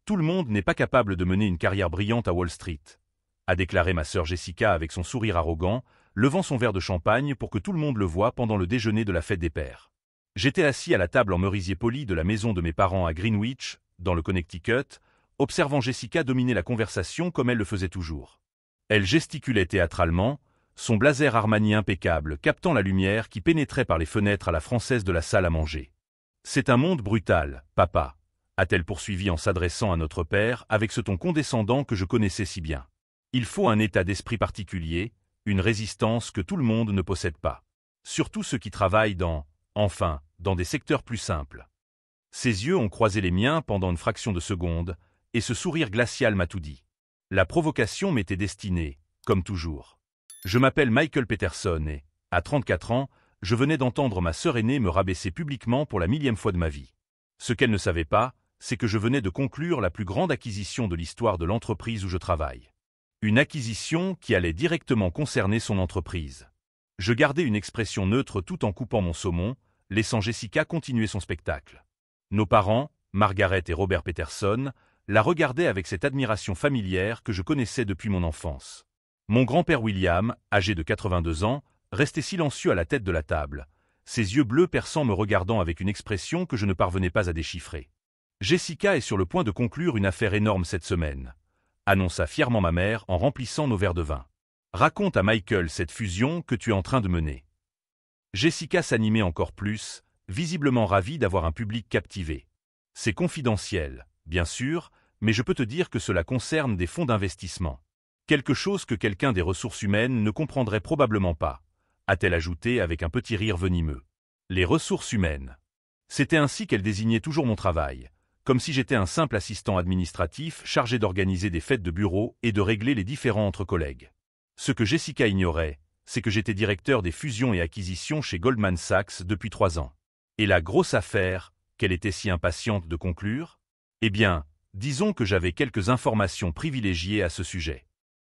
Tout le monde n'est pas capable de mener une carrière brillante à Wall Street, a déclaré ma sœur Jessica avec son sourire arrogant, levant son verre de champagne pour que tout le monde le voie pendant le déjeuner de la fête des pères. J'étais assis à la table en merisier poli de la maison de mes parents à Greenwich, dans le Connecticut, observant Jessica dominer la conversation comme elle le faisait toujours. Elle gesticulait théâtralement, son blazer Armani impeccable captant la lumière qui pénétrait par les fenêtres à la française de la salle à manger. « C'est un monde brutal, papa », a-t-elle poursuivi en s'adressant à notre père avec ce ton condescendant que je connaissais si bien. Il faut un état d'esprit particulier, une résistance que tout le monde ne possède pas. Surtout ceux qui travaillent dans des secteurs plus simples. Ses yeux ont croisé les miens pendant une fraction de seconde, et ce sourire glacial m'a tout dit. La provocation m'était destinée, comme toujours. Je m'appelle Michael Peterson et, à 34 ans, je venais d'entendre ma sœur aînée me rabaisser publiquement pour la 1000e fois de ma vie. Ce qu'elle ne savait pas, c'est que je venais de conclure la plus grande acquisition de l'histoire de l'entreprise où je travaille. Une acquisition qui allait directement concerner son entreprise. Je gardais une expression neutre tout en coupant mon saumon, laissant Jessica continuer son spectacle. Nos parents, Margaret et Robert Peterson, la regardaient avec cette admiration familière que je connaissais depuis mon enfance. Mon grand-père William, âgé de 82 ans, restait silencieux à la tête de la table, ses yeux bleus perçants me regardant avec une expression que je ne parvenais pas à déchiffrer. Jessica est sur le point de conclure une affaire énorme cette semaine, annonça fièrement ma mère en remplissant nos verres de vin. Raconte à Michael cette fusion que tu es en train de mener. Jessica s'animait encore plus, visiblement ravie d'avoir un public captivé. C'est confidentiel, bien sûr, mais je peux te dire que cela concerne des fonds d'investissement. Quelque chose que quelqu'un des ressources humaines ne comprendrait probablement pas, a-t-elle ajouté avec un petit rire venimeux. Les ressources humaines. C'était ainsi qu'elle désignait toujours mon travail, comme si j'étais un simple assistant administratif chargé d'organiser des fêtes de bureau et de régler les différends entre collègues. Ce que Jessica ignorait, c'est que j'étais directeur des fusions et acquisitions chez Goldman Sachs depuis 3 ans. Et la grosse affaire, qu'elle était si impatiente de conclure? Eh bien, disons que j'avais quelques informations privilégiées à ce sujet.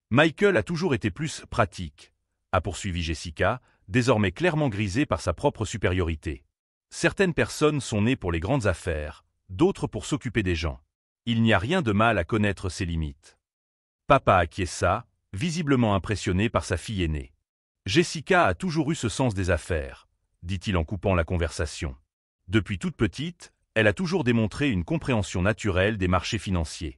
Michael a toujours été plus pratique, a poursuivi Jessica, désormais clairement grisée par sa propre supériorité. Certaines personnes sont nées pour les grandes affaires, d'autres pour s'occuper des gens. Il n'y a rien de mal à connaître ses limites. Papa acquiesça, visiblement impressionné par sa fille aînée. Jessica a toujours eu ce sens des affaires, dit-il en coupant la conversation. Depuis toute petite, elle a toujours démontré une compréhension naturelle des marchés financiers.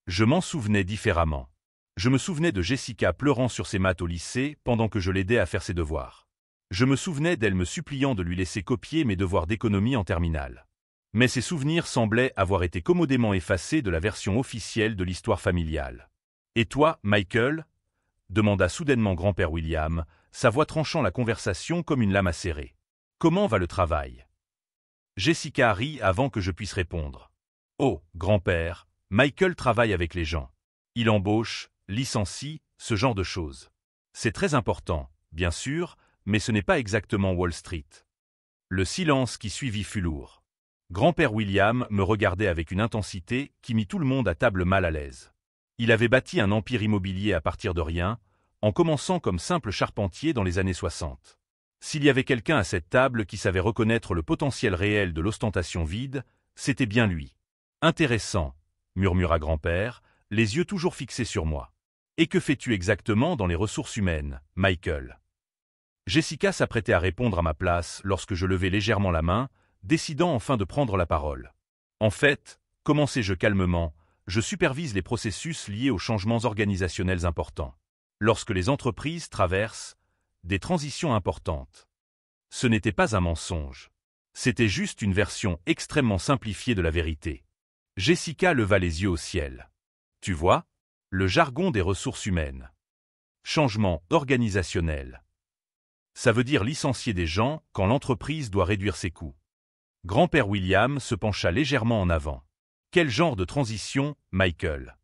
Je m'en souvenais différemment. Je me souvenais de Jessica pleurant sur ses maths au lycée pendant que je l'aidais à faire ses devoirs. Je me souvenais d'elle me suppliant de lui laisser copier mes devoirs d'économie en terminale. Mais ces souvenirs semblaient avoir été commodément effacés de la version officielle de l'histoire familiale. « Et toi, Michael ?» demanda soudainement grand-père William, sa voix tranchant la conversation comme une lame acérée. « Comment va le travail ?» Jessica rit avant que je puisse répondre. « Oh, grand-père, Michael travaille avec les gens. Il embauche, licencie, ce genre de choses. C'est très important, bien sûr, mais ce n'est pas exactement Wall Street. » Le silence qui suivit fut lourd. Grand-père William me regardait avec une intensité qui mit tout le monde à table mal à l'aise. Il avait bâti un empire immobilier à partir de rien, en commençant comme simple charpentier dans les années 60. S'il y avait quelqu'un à cette table qui savait reconnaître le potentiel réel de l'ostentation vide, c'était bien lui. « Intéressant », murmura grand-père, les yeux toujours fixés sur moi. « Et que fais-tu exactement dans les ressources humaines, Michael ?» Jessica s'apprêtait à répondre à ma place lorsque je levai légèrement la main, décidant enfin de prendre la parole. « En fait, commençai-je calmement, je supervise les processus liés aux changements organisationnels importants. Lorsque les entreprises traversent des transitions importantes. » Ce n'était pas un mensonge. C'était juste une version extrêmement simplifiée de la vérité. Jessica leva les yeux au ciel. « Tu vois, le jargon des ressources humaines. Changement organisationnel. Ça veut dire licencier des gens quand l'entreprise doit réduire ses coûts. » Grand-père William se pencha légèrement en avant. « Quel genre de transition, Michael ?»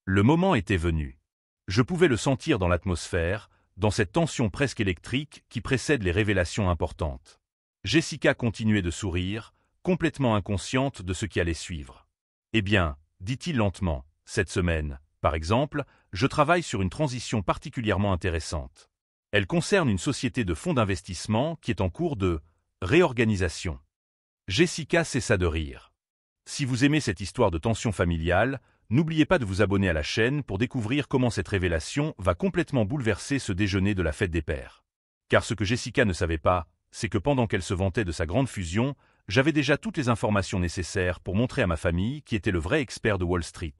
Le moment était venu. Je pouvais le sentir dans l'atmosphère, dans cette tension presque électrique qui précède les révélations importantes. Jessica continuait de sourire, complètement inconsciente de ce qui allait suivre. « Eh bien, dit-il lentement, cette semaine, par exemple, je travaille sur une transition particulièrement intéressante. Elle concerne une société de fonds d'investissement qui est en cours de réorganisation. » Jessica cessa de rire. Si vous aimez cette histoire de tension familiale, n'oubliez pas de vous abonner à la chaîne pour découvrir comment cette révélation va complètement bouleverser ce déjeuner de la fête des pères. Car ce que Jessica ne savait pas, c'est que pendant qu'elle se vantait de sa grande fusion, j'avais déjà toutes les informations nécessaires pour montrer à ma famille qui était le vrai expert de Wall Street.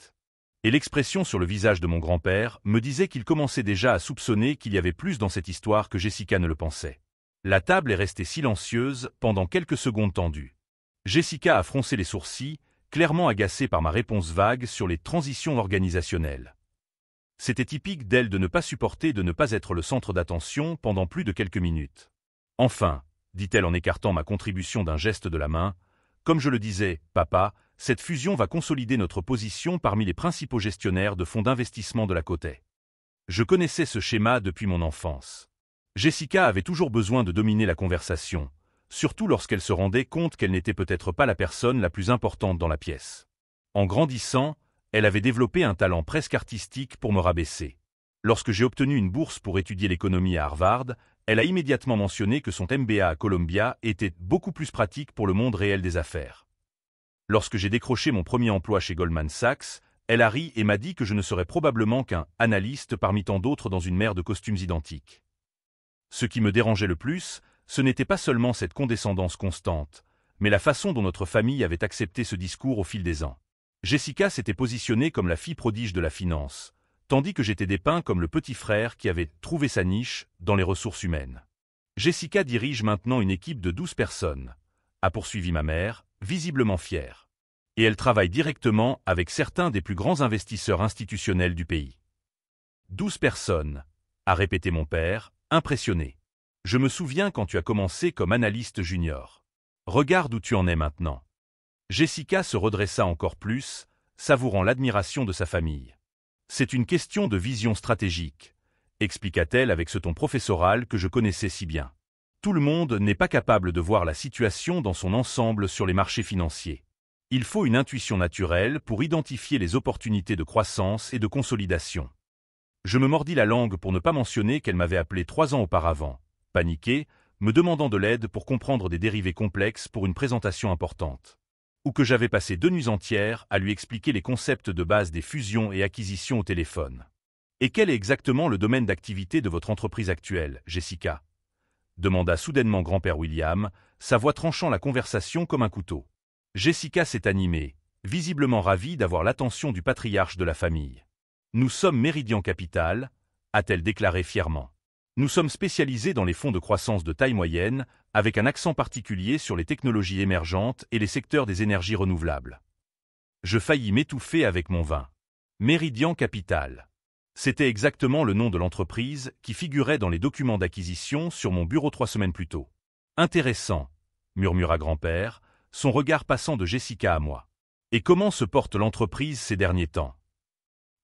Et l'expression sur le visage de mon grand-père me disait qu'il commençait déjà à soupçonner qu'il y avait plus dans cette histoire que Jessica ne le pensait. La table est restée silencieuse pendant quelques secondes tendues. Jessica a froncé les sourcils, clairement agacée par ma réponse vague sur les transitions organisationnelles. C'était typique d'elle de ne pas supporter de ne pas être le centre d'attention pendant plus de quelques minutes. « Enfin », dit-elle en écartant ma contribution d'un geste de la main, « comme je le disais, papa, cette fusion va consolider notre position parmi les principaux gestionnaires de fonds d'investissement de la Côte. Je connaissais ce schéma depuis mon enfance. Jessica avait toujours besoin de dominer la conversation, surtout lorsqu'elle se rendait compte qu'elle n'était peut-être pas la personne la plus importante dans la pièce. En grandissant, elle avait développé un talent presque artistique pour me rabaisser. Lorsque j'ai obtenu une bourse pour étudier l'économie à Harvard, elle a immédiatement mentionné que son MBA à Columbia était beaucoup plus pratique pour le monde réel des affaires. Lorsque j'ai décroché mon premier emploi chez Goldman Sachs, elle a ri et m'a dit que je ne serais probablement qu'un « analyste » parmi tant d'autres dans une mer de costumes identiques. Ce qui me dérangeait le plus, ce n'était pas seulement cette condescendance constante, mais la façon dont notre famille avait accepté ce discours au fil des ans. Jessica s'était positionnée comme la fille prodige de la finance, tandis que j'étais dépeint comme le petit frère qui avait trouvé sa niche dans les ressources humaines. Jessica dirige maintenant une équipe de 12 personnes, a poursuivi ma mère, visiblement fière. Et elle travaille directement avec certains des plus grands investisseurs institutionnels du pays. 12 personnes, a répété mon père, impressionné. Je me souviens quand tu as commencé comme analyste junior. Regarde où tu en es maintenant. Jessica se redressa encore plus, savourant l'admiration de sa famille. C'est une question de vision stratégique, expliqua-t-elle avec ce ton professoral que je connaissais si bien. Tout le monde n'est pas capable de voir la situation dans son ensemble sur les marchés financiers. Il faut une intuition naturelle pour identifier les opportunités de croissance et de consolidation. Je me mordis la langue pour ne pas mentionner qu'elle m'avait appelé 3 ans auparavant, paniqué, me demandant de l'aide pour comprendre des dérivés complexes pour une présentation importante. Ou que j'avais passé 2 nuits entières à lui expliquer les concepts de base des fusions et acquisitions au téléphone. « Et quel est exactement le domaine d'activité de votre entreprise actuelle, Jessica ?» demanda soudainement grand-père William, sa voix tranchant la conversation comme un couteau. Jessica s'est animée, visiblement ravie d'avoir l'attention du patriarche de la famille. « Nous sommes Meridian Capital », a-t-elle déclaré fièrement. « Nous sommes spécialisés dans les fonds de croissance de taille moyenne, avec un accent particulier sur les technologies émergentes et les secteurs des énergies renouvelables. » Je faillis m'étouffer avec mon vin. Meridian Capital. C'était exactement le nom de l'entreprise qui figurait dans les documents d'acquisition sur mon bureau 3 semaines plus tôt. « Intéressant », murmura grand-père, son regard passant de Jessica à moi. « Et comment se porte l'entreprise ces derniers temps ?»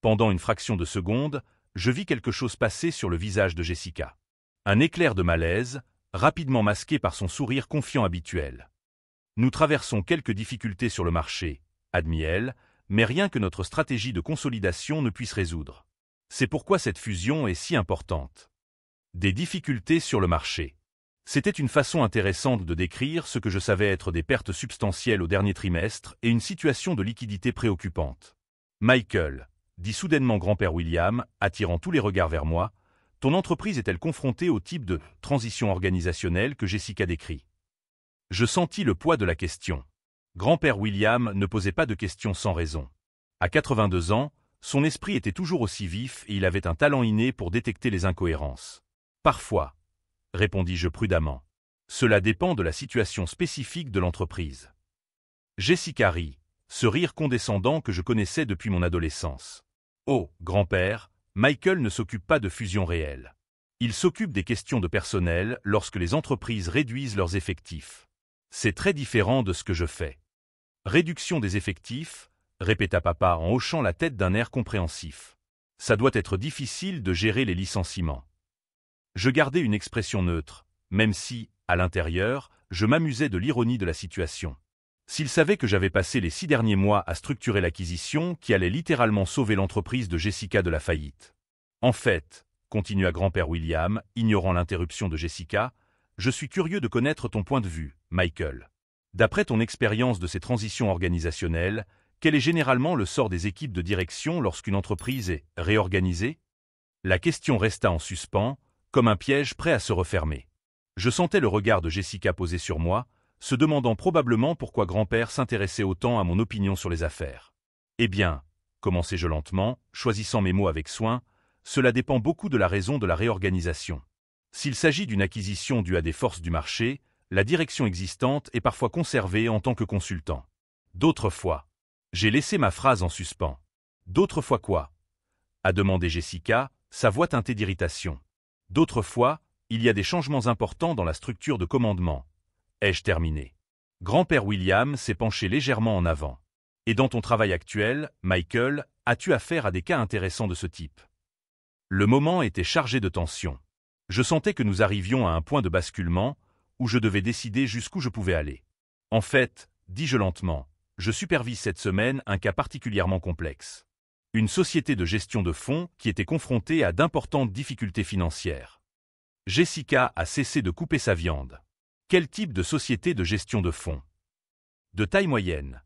Pendant une fraction de seconde, je vis quelque chose passer sur le visage de Jessica. Un éclair de malaise, rapidement masqué par son sourire confiant habituel. « Nous traversons quelques difficultés sur le marché, » admit-elle, mais rien que notre stratégie de consolidation ne puisse résoudre. C'est pourquoi cette fusion est si importante. Des difficultés sur le marché. C'était une façon intéressante de décrire ce que je savais être des pertes substantielles au dernier trimestre et une situation de liquidité préoccupante. « Michael », dit soudainement grand-père William, attirant tous les regards vers moi, « ton entreprise est-elle confrontée au type de transition organisationnelle que Jessica décrit ?» Je sentis le poids de la question. Grand-père William ne posait pas de questions sans raison. À 82 ans, son esprit était toujours aussi vif et il avait un talent inné pour détecter les incohérences. « Parfois », répondis-je prudemment. « Cela dépend de la situation spécifique de l'entreprise. » Jessica rit, ce rire condescendant que je connaissais depuis mon adolescence. « Oh, grand-père, Michael ne s'occupe pas de fusion réelle. Il s'occupe des questions de personnel lorsque les entreprises réduisent leurs effectifs. C'est très différent de ce que je fais. » « Réduction des effectifs ?» répéta papa en hochant la tête d'un air compréhensif. « Ça doit être difficile de gérer les licenciements. » Je gardais une expression neutre, même si, à l'intérieur, je m'amusais de l'ironie de la situation. S'il savait que j'avais passé les 6 derniers mois à structurer l'acquisition qui allait littéralement sauver l'entreprise de Jessica de la faillite. « En fait, » continua grand-père William, ignorant l'interruption de Jessica, « je suis curieux de connaître ton point de vue, Michael. D'après ton expérience de ces transitions organisationnelles, quel est généralement le sort des équipes de direction lorsqu'une entreprise est réorganisée? La question resta en suspens, comme un piège prêt à se refermer. Je sentais le regard de Jessica posé sur moi, se demandant probablement pourquoi grand-père s'intéressait autant à mon opinion sur les affaires. Eh bien, commençai-je lentement, choisissant mes mots avec soin, cela dépend beaucoup de la raison de la réorganisation. S'il s'agit d'une acquisition due à des forces du marché, la direction existante est parfois conservée en tant que consultant. D'autres fois, j'ai laissé ma phrase en suspens. D'autres fois quoi? A demandé Jessica, sa voix teintée d'irritation. D'autres fois, il y a des changements importants dans la structure de commandement. Ai-je terminé? Grand-père William s'est penché légèrement en avant. Et dans ton travail actuel, Michael, as-tu affaire à des cas intéressants de ce type? Le moment était chargé de tension. Je sentais que nous arrivions à un point de basculement, où je devais décider jusqu'où je pouvais aller. En fait, dis-je lentement, je supervise cette semaine un cas particulièrement complexe. Une société de gestion de fonds qui était confrontée à d'importantes difficultés financières. Jessica a cessé de couper sa viande. Quel type de société de gestion de fonds? De taille moyenne,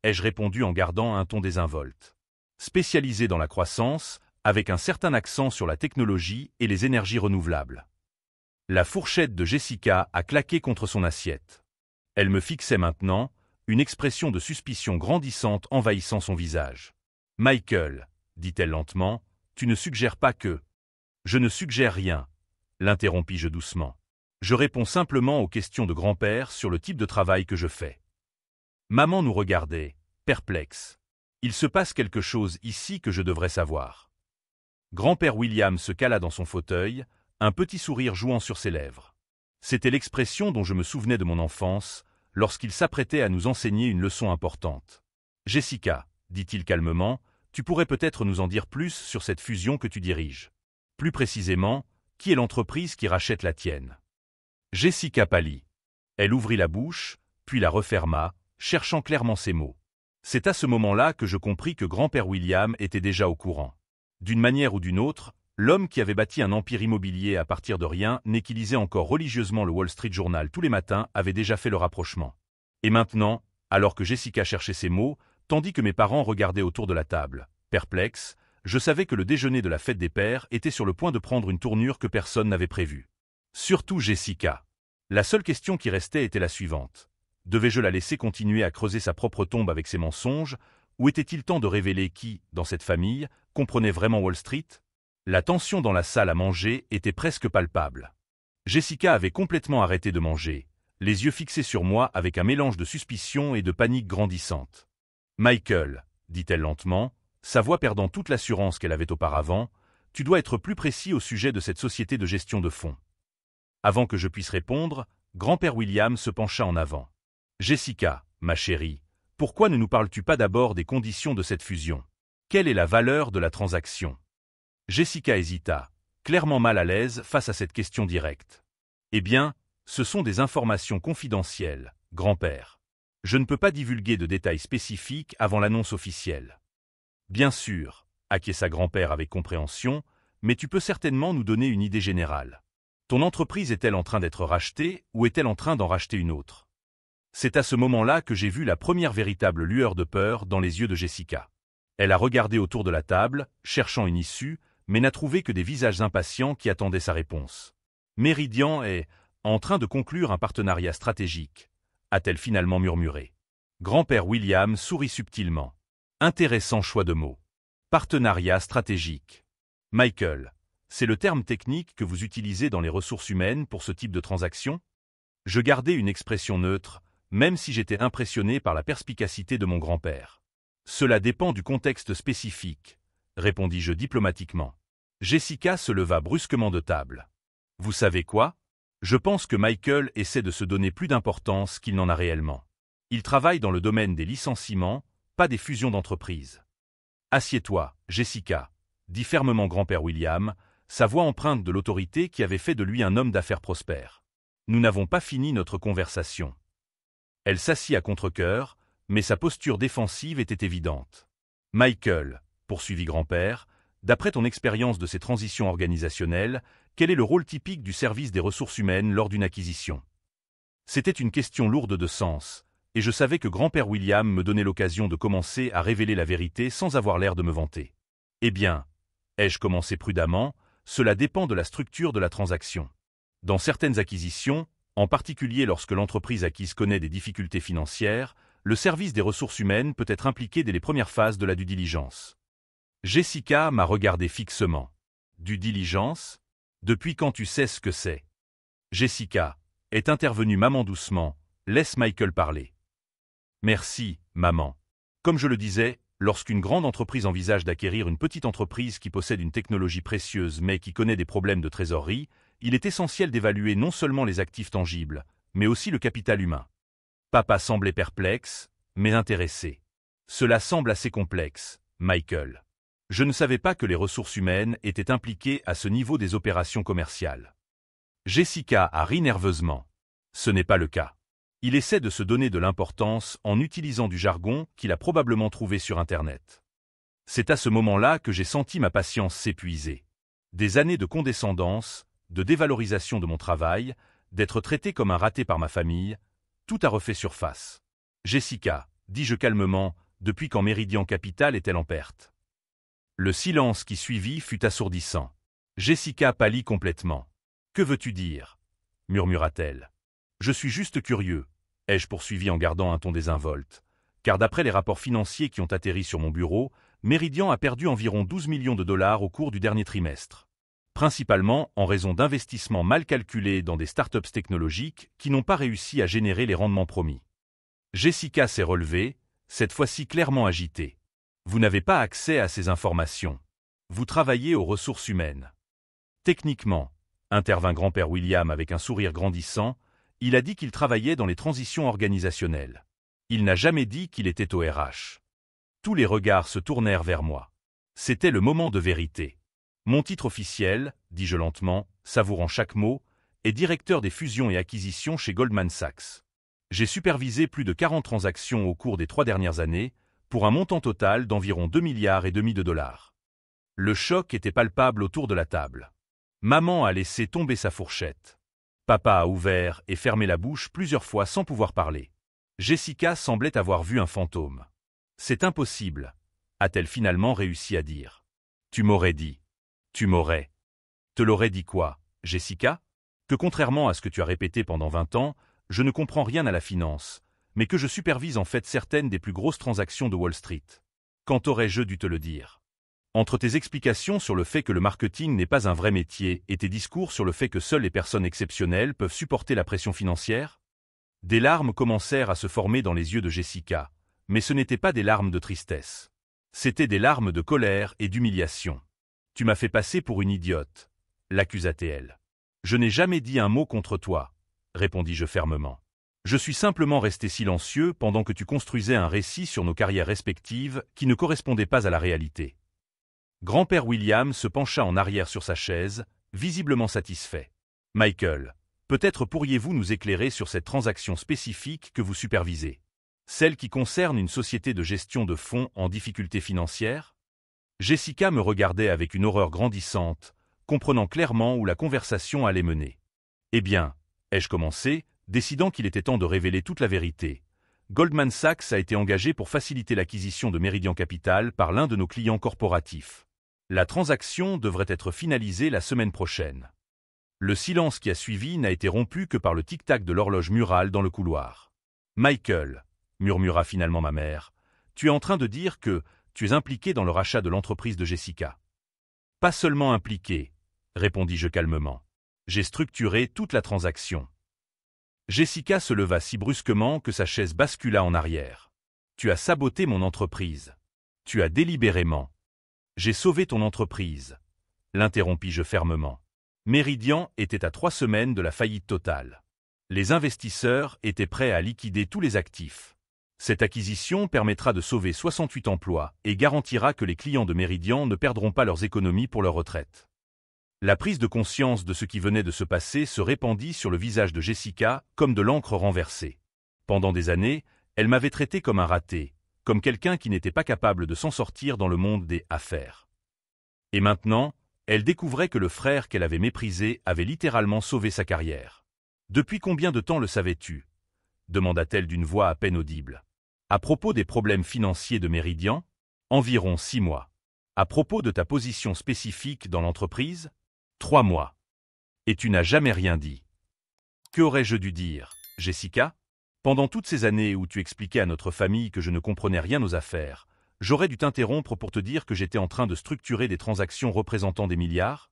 ai-je répondu en gardant un ton désinvolte. Spécialisée dans la croissance, avec un certain accent sur la technologie et les énergies renouvelables. La fourchette de Jessica a claqué contre son assiette. Elle me fixait maintenant, une expression de suspicion grandissante envahissant son visage. « Michael, dit-elle lentement, tu ne suggères pas que… » « Je ne suggère rien, l'interrompis-je doucement. Je réponds simplement aux questions de grand-père sur le type de travail que je fais. Maman nous regardait, perplexe. Il se passe quelque chose ici que je devrais savoir. Grand-père William se cala dans son fauteuil, un petit sourire jouant sur ses lèvres. C'était l'expression dont je me souvenais de mon enfance, lorsqu'il s'apprêtait à nous enseigner une leçon importante. « Jessica, dit-il calmement, tu pourrais peut-être nous en dire plus sur cette fusion que tu diriges. Plus précisément, qui est l'entreprise qui rachète la tienne ?» Jessica pâlit. Elle ouvrit la bouche, puis la referma, cherchant clairement ses mots. C'est à ce moment-là que je compris que grand-père William était déjà au courant. D'une manière ou d'une autre, l'homme qui avait bâti un empire immobilier à partir de rien et qui lisait encore religieusement le Wall Street Journal tous les matins avait déjà fait le rapprochement. Et maintenant, alors que Jessica cherchait ses mots, tandis que mes parents regardaient autour de la table, perplexes, je savais que le déjeuner de la fête des pères était sur le point de prendre une tournure que personne n'avait prévue. Surtout Jessica. La seule question qui restait était la suivante. Devais-je la laisser continuer à creuser sa propre tombe avec ses mensonges, ou était-il temps de révéler qui, dans cette famille, comprenait vraiment Wall Street? La tension dans la salle à manger était presque palpable. Jessica avait complètement arrêté de manger, les yeux fixés sur moi avec un mélange de suspicion et de panique grandissante. « Michael, dit-elle lentement, sa voix perdant toute l'assurance qu'elle avait auparavant, tu dois être plus précis au sujet de cette société de gestion de fonds. » Avant que je puisse répondre, grand-père William se pencha en avant. « Jessica, ma chérie, pourquoi ne nous parles-tu pas d'abord des conditions de cette fusion? Quelle est la valeur de la transaction ?» Jessica hésita, clairement mal à l'aise face à cette question directe. « Eh bien, ce sont des informations confidentielles, grand-père. Je ne peux pas divulguer de détails spécifiques avant l'annonce officielle. » « Bien sûr, acquiesça grand-père avec compréhension, mais tu peux certainement nous donner une idée générale. Ton entreprise est-elle en train d'être rachetée ou est-elle en train d'en racheter une autre? » C'est à ce moment-là que j'ai vu la première véritable lueur de peur dans les yeux de Jessica. Elle a regardé autour de la table, cherchant une issue, mais n'a trouvé que des visages impatients qui attendaient sa réponse. « Meridian est en train de conclure un partenariat stratégique, » a-t-elle finalement murmuré. Grand-père William sourit subtilement. Intéressant choix de mots. Partenariat stratégique. Michael, c'est le terme technique que vous utilisez dans les ressources humaines pour ce type de transaction? Je gardais une expression neutre, même si j'étais impressionné par la perspicacité de mon grand-père. Cela dépend du contexte spécifique, répondis-je diplomatiquement. Jessica se leva brusquement de table. Vous savez quoi? Je pense que Michael essaie de se donner plus d'importance qu'il n'en a réellement. Il travaille dans le domaine des licenciements, pas des fusions d'entreprises. Assieds-toi, Jessica, dit fermement grand-père William, sa voix empreinte de l'autorité qui avait fait de lui un homme d'affaires prospère. Nous n'avons pas fini notre conversation. Elle s'assit à contre-cœur, mais sa posture défensive était évidente. Michael, poursuivit grand-père, d'après ton expérience de ces transitions organisationnelles, quel est le rôle typique du service des ressources humaines lors d'une acquisition? C'était une question lourde de sens, et je savais que grand-père William me donnait l'occasion de commencer à révéler la vérité sans avoir l'air de me vanter. Eh bien, ai-je commencé prudemment, cela dépend de la structure de la transaction. Dans certaines acquisitions, en particulier lorsque l'entreprise acquise connaît des difficultés financières, le service des ressources humaines peut être impliqué dès les premières phases de la due diligence. Jessica m'a regardé fixement. Due diligence? Depuis quand tu sais ce que c'est? Jessica, est intervenue maman doucement, laisse Michael parler. Merci, maman. Comme je le disais, lorsqu'une grande entreprise envisage d'acquérir une petite entreprise qui possède une technologie précieuse mais qui connaît des problèmes de trésorerie, il est essentiel d'évaluer non seulement les actifs tangibles, mais aussi le capital humain. Papa semblait perplexe, mais intéressé. Cela semble assez complexe, Michael. Je ne savais pas que les ressources humaines étaient impliquées à ce niveau des opérations commerciales. Jessica a ri nerveusement. Ce n'est pas le cas. Il essaie de se donner de l'importance en utilisant du jargon qu'il a probablement trouvé sur Internet. C'est à ce moment-là que j'ai senti ma patience s'épuiser. Des années de condescendance, de dévalorisation de mon travail, d'être traité comme un raté par ma famille, tout a refait surface. Jessica, dis-je calmement, depuis quand Meridian Capital est-elle en perte? Le silence qui suivit fut assourdissant. Jessica pâlit complètement. Que veux-tu dire? Murmura-t-elle. Je suis juste curieux, ai-je poursuivi en gardant un ton désinvolte, car d'après les rapports financiers qui ont atterri sur mon bureau, Meridian a perdu environ 12 millions de dollars au cours du dernier trimestre. Principalement en raison d'investissements mal calculés dans des startups technologiques qui n'ont pas réussi à générer les rendements promis. Jessica s'est relevée, cette fois-ci clairement agitée. Vous n'avez pas accès à ces informations. Vous travaillez aux ressources humaines. Techniquement, intervint grand-père William avec un sourire grandissant, il a dit qu'il travaillait dans les transitions organisationnelles. Il n'a jamais dit qu'il était au RH. Tous les regards se tournèrent vers moi. C'était le moment de vérité. Mon titre officiel, dis-je lentement, savourant chaque mot, est directeur des fusions et acquisitions chez Goldman Sachs. J'ai supervisé plus de 40 transactions au cours des 3 dernières années, pour un montant total d'environ 2,5 milliards de dollars. Le choc était palpable autour de la table. Maman a laissé tomber sa fourchette. Papa a ouvert et fermé la bouche plusieurs fois sans pouvoir parler. Jessica semblait avoir vu un fantôme. C'est impossible, a-t-elle finalement réussi à dire. Tu m'aurais dit. Tu m'aurais. Te l'aurais dit quoi, Jessica? Que contrairement à ce que tu as répété pendant 20 ans, je ne comprends rien à la finance, mais que je supervise en fait certaines des plus grosses transactions de Wall Street. Quand aurais-je dû te le dire? Entre tes explications sur le fait que le marketing n'est pas un vrai métier et tes discours sur le fait que seules les personnes exceptionnelles peuvent supporter la pression financière? Des larmes commencèrent à se former dans les yeux de Jessica, mais ce n'étaient pas des larmes de tristesse. C'étaient des larmes de colère et d'humiliation. Tu m'as fait passer pour une idiote, l'accusa-t-elle. Je n'ai jamais dit un mot contre toi, répondis-je fermement. Je suis simplement resté silencieux pendant que tu construisais un récit sur nos carrières respectives qui ne correspondait pas à la réalité. Grand-père William se pencha en arrière sur sa chaise, visiblement satisfait. Michael, peut-être pourriez-vous nous éclairer sur cette transaction spécifique que vous supervisez? Celle qui concerne une société de gestion de fonds en difficulté financière? Jessica me regardait avec une horreur grandissante, comprenant clairement où la conversation allait mener. Eh bien, ai-je commencé, décidant qu'il était temps de révéler toute la vérité. Goldman Sachs a été engagé pour faciliter l'acquisition de Meridian Capital par l'un de nos clients corporatifs. La transaction devrait être finalisée la semaine prochaine. Le silence qui a suivi n'a été rompu que par le tic-tac de l'horloge murale dans le couloir. Michael, murmura finalement ma mère, tu es en train de dire que tu es impliqué dans le rachat de l'entreprise de Jessica. Pas seulement impliqué, répondis-je calmement. J'ai structuré toute la transaction. Jessica se leva si brusquement que sa chaise bascula en arrière. Tu as saboté mon entreprise. Tu as délibérément. J'ai sauvé ton entreprise, l'interrompis-je fermement. Meridian était à 3 semaines de la faillite totale. Les investisseurs étaient prêts à liquider tous les actifs. Cette acquisition permettra de sauver 68 emplois et garantira que les clients de Meridian ne perdront pas leurs économies pour leur retraite. La prise de conscience de ce qui venait de se passer se répandit sur le visage de Jessica comme de l'encre renversée. Pendant des années, elle m'avait traité comme un raté, comme quelqu'un qui n'était pas capable de s'en sortir dans le monde des affaires. Et maintenant, elle découvrait que le frère qu'elle avait méprisé avait littéralement sauvé sa carrière. Depuis combien de temps le savais-tu? demanda-t-elle d'une voix à peine audible. À propos des problèmes financiers de Méridian? Environ 6 mois. À propos de ta position spécifique dans l'entreprise? 3 mois. Et tu n'as jamais rien dit. Qu'aurais-je dû dire, Jessica? Pendant toutes ces années où tu expliquais à notre famille que je ne comprenais rien aux affaires, j'aurais dû t'interrompre pour te dire que j'étais en train de structurer des transactions représentant des milliards?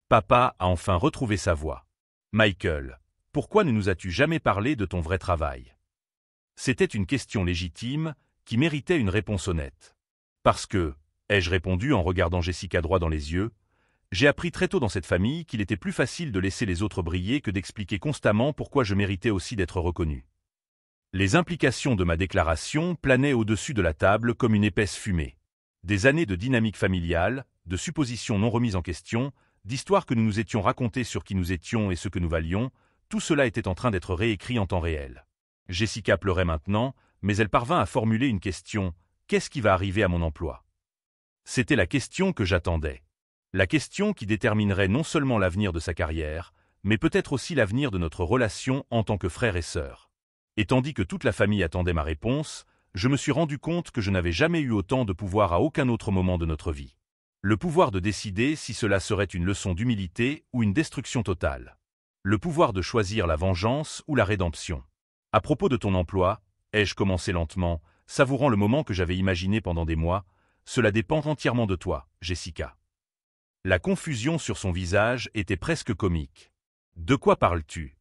Papa a enfin retrouvé sa voix. Michael, pourquoi ne nous as-tu jamais parlé de ton vrai travail? C'était une question légitime qui méritait une réponse honnête. Parce que, ai-je répondu en regardant Jessica droit dans les yeux, j'ai appris très tôt dans cette famille qu'il était plus facile de laisser les autres briller que d'expliquer constamment pourquoi je méritais aussi d'être reconnu. Les implications de ma déclaration planaient au-dessus de la table comme une épaisse fumée. Des années de dynamique familiale, de suppositions non remises en question, d'histoires que nous nous étions racontées sur qui nous étions et ce que nous valions, tout cela était en train d'être réécrit en temps réel. Jessica pleurait maintenant, mais elle parvint à formuler une question: qu'est-ce qui va arriver à mon emploi? C'était la question que j'attendais. La question qui déterminerait non seulement l'avenir de sa carrière, mais peut-être aussi l'avenir de notre relation en tant que frère et sœur. Et tandis que toute la famille attendait ma réponse, je me suis rendu compte que je n'avais jamais eu autant de pouvoir à aucun autre moment de notre vie. Le pouvoir de décider si cela serait une leçon d'humilité ou une destruction totale. Le pouvoir de choisir la vengeance ou la rédemption. À propos de ton emploi, ai-je commencé lentement, savourant le moment que j'avais imaginé pendant des mois, cela dépend entièrement de toi, Jessica. La confusion sur son visage était presque comique. De quoi parles-tu?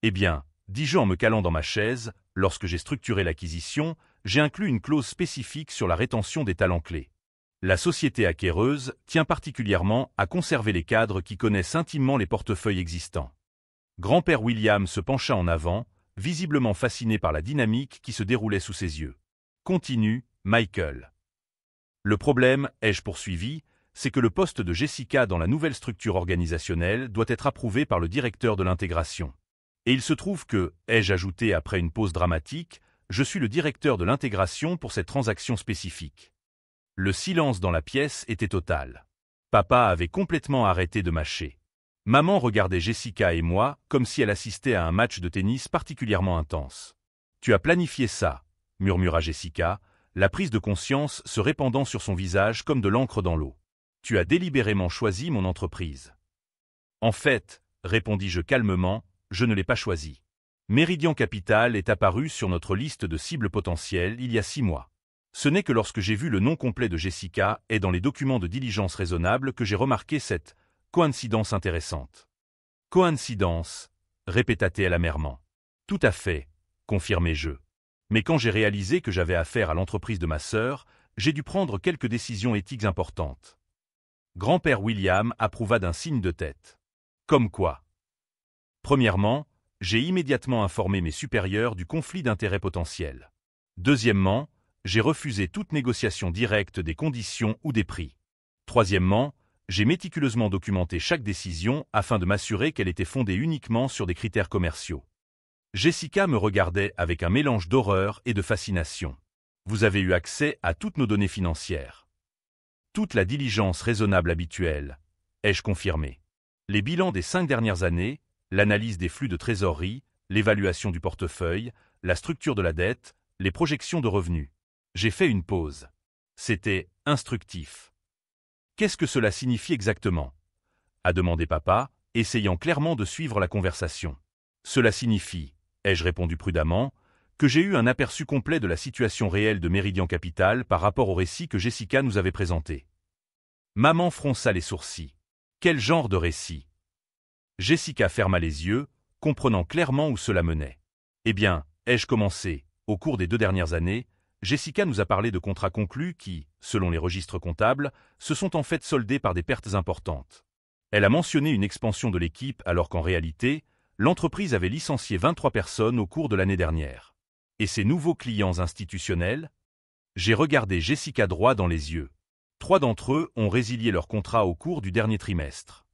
Eh bien, dis-je en me calant dans ma chaise, lorsque j'ai structuré l'acquisition, j'ai inclus une clause spécifique sur la rétention des talents clés. La société acquéreuse tient particulièrement à conserver les cadres qui connaissent intimement les portefeuilles existants. Grand-père William se pencha en avant, visiblement fasciné par la dynamique qui se déroulait sous ses yeux. Continue, Michael. Le problème, ai-je poursuivi, c'est que le poste de Jessica dans la nouvelle structure organisationnelle doit être approuvé par le directeur de l'intégration. Et il se trouve que, ai-je ajouté après une pause dramatique, je suis le directeur de l'intégration pour cette transaction spécifique. Le silence dans la pièce était total. Papa avait complètement arrêté de mâcher. Maman regardait Jessica et moi comme si elle assistait à un match de tennis particulièrement intense. « Tu as planifié ça », murmura Jessica, la prise de conscience se répandant sur son visage comme de l'encre dans l'eau. « Tu as délibérément choisi mon entreprise. » En fait, répondis-je calmement, je ne l'ai pas choisi. Méridian Capital est apparu sur notre liste de cibles potentielles il y a 6 mois. Ce n'est que lorsque j'ai vu le nom complet de Jessica et dans les documents de diligence raisonnable que j'ai remarqué cette coïncidence intéressante. Coïncidence, répéta-t-elle amèrement. Tout à fait, confirmai-je. Mais quand j'ai réalisé que j'avais affaire à l'entreprise de ma sœur, j'ai dû prendre quelques décisions éthiques importantes. Grand-père William approuva d'un signe de tête. Comme quoi? Premièrement, j'ai immédiatement informé mes supérieurs du conflit d'intérêts potentiel. Deuxièmement, j'ai refusé toute négociation directe des conditions ou des prix. Troisièmement, j'ai méticuleusement documenté chaque décision afin de m'assurer qu'elle était fondée uniquement sur des critères commerciaux. Jessica me regardait avec un mélange d'horreur et de fascination. Vous avez eu accès à toutes nos données financières. Toute la diligence raisonnable habituelle, ai-je confirmé. Les bilans des 5 dernières années, l'analyse des flux de trésorerie, l'évaluation du portefeuille, la structure de la dette, les projections de revenus. J'ai fait une pause. C'était instructif. Qu'est-ce que cela signifie exactement? A demandé papa, essayant clairement de suivre la conversation. Cela signifie, ai-je répondu prudemment, que j'ai eu un aperçu complet de la situation réelle de Méridian Capital par rapport au récit que Jessica nous avait présenté. Maman fronça les sourcils. Quel genre de récit? Jessica ferma les yeux, comprenant clairement où cela menait. Eh bien, ai-je commencé, au cours des 2 dernières années, Jessica nous a parlé de contrats conclus qui, selon les registres comptables, se sont en fait soldés par des pertes importantes. Elle a mentionné une expansion de l'équipe alors qu'en réalité, l'entreprise avait licencié 23 personnes au cours de l'année dernière. Et ses nouveaux clients institutionnels? J'ai regardé Jessica droit dans les yeux. 3 d'entre eux ont résilié leur contrat au cours du dernier trimestre.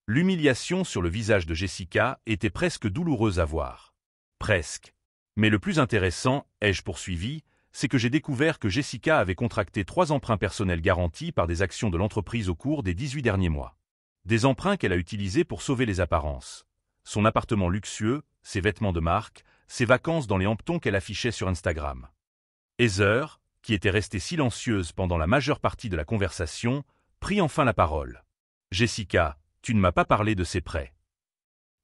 L'humiliation sur le visage de Jessica était presque douloureuse à voir. Presque. Mais le plus intéressant, ai-je poursuivi, c'est que j'ai découvert que Jessica avait contracté 3 emprunts personnels garantis par des actions de l'entreprise au cours des 18 derniers mois. Des emprunts qu'elle a utilisés pour sauver les apparences. Son appartement luxueux, ses vêtements de marque, ses vacances dans les Hamptons qu'elle affichait sur Instagram. Heather, qui était restée silencieuse pendant la majeure partie de la conversation, prit enfin la parole. « Jessica, tu ne m'as pas parlé de ces prêts. »«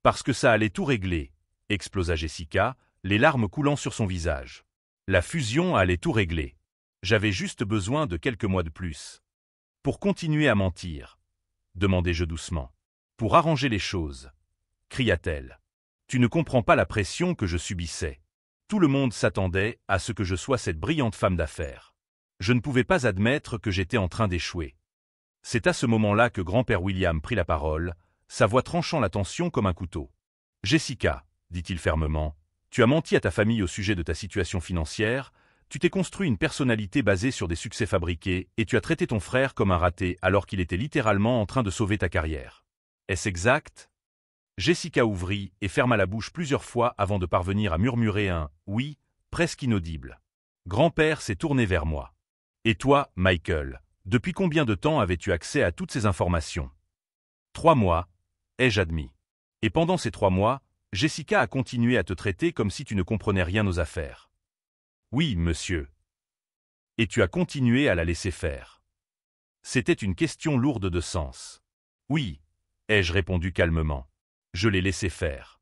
Parce que ça allait tout régler », explosa Jessica, les larmes coulant sur son visage. « La fusion allait tout régler. J'avais juste besoin de quelques mois de plus. »« Pour continuer à mentir ?» demandai-je doucement. « Pour arranger les choses ?» cria-t-elle. « Tu ne comprends pas la pression que je subissais. Tout le monde s'attendait à ce que je sois cette brillante femme d'affaires. Je ne pouvais pas admettre que j'étais en train d'échouer. » C'est à ce moment-là que grand-père William prit la parole, sa voix tranchant la tension comme un couteau. « Jessica, dit-il fermement, tu as menti à ta famille au sujet de ta situation financière, tu t'es construit une personnalité basée sur des succès fabriqués et tu as traité ton frère comme un raté alors qu'il était littéralement en train de sauver ta carrière. Est-ce exact ?» Jessica ouvrit et ferma la bouche plusieurs fois avant de parvenir à murmurer un « oui » presque inaudible. Grand-père s'est tourné vers moi. « Et toi, Michael, depuis combien de temps avais-tu accès à toutes ces informations ?»« 3 mois, ai-je admis. Et pendant ces 3 mois, Jessica a continué à te traiter comme si tu ne comprenais rien aux affaires. »« Oui, monsieur. »« Et tu as continué à la laisser faire. » C'était une question lourde de sens. « Oui, ai-je répondu calmement. Je l'ai laissé faire. »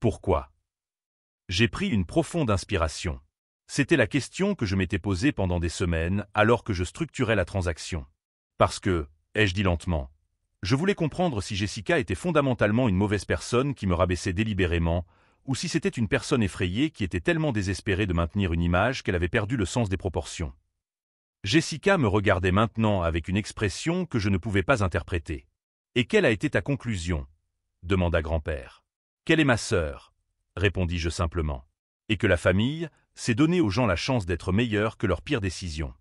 Pourquoi? J'ai pris une profonde inspiration. C'était la question que je m'étais posée pendant des semaines alors que je structurais la transaction. Parce que, ai-je dit lentement, je voulais comprendre si Jessica était fondamentalement une mauvaise personne qui me rabaissait délibérément, ou si c'était une personne effrayée qui était tellement désespérée de maintenir une image qu'elle avait perdu le sens des proportions. Jessica me regardait maintenant avec une expression que je ne pouvais pas interpréter. « Et quelle a été ta conclusion ?» demanda grand-père. « Quelle est ma sœur ?» répondis-je simplement. « Et que la famille, c'est donner aux gens la chance d'être meilleurs que leurs pires décisions. »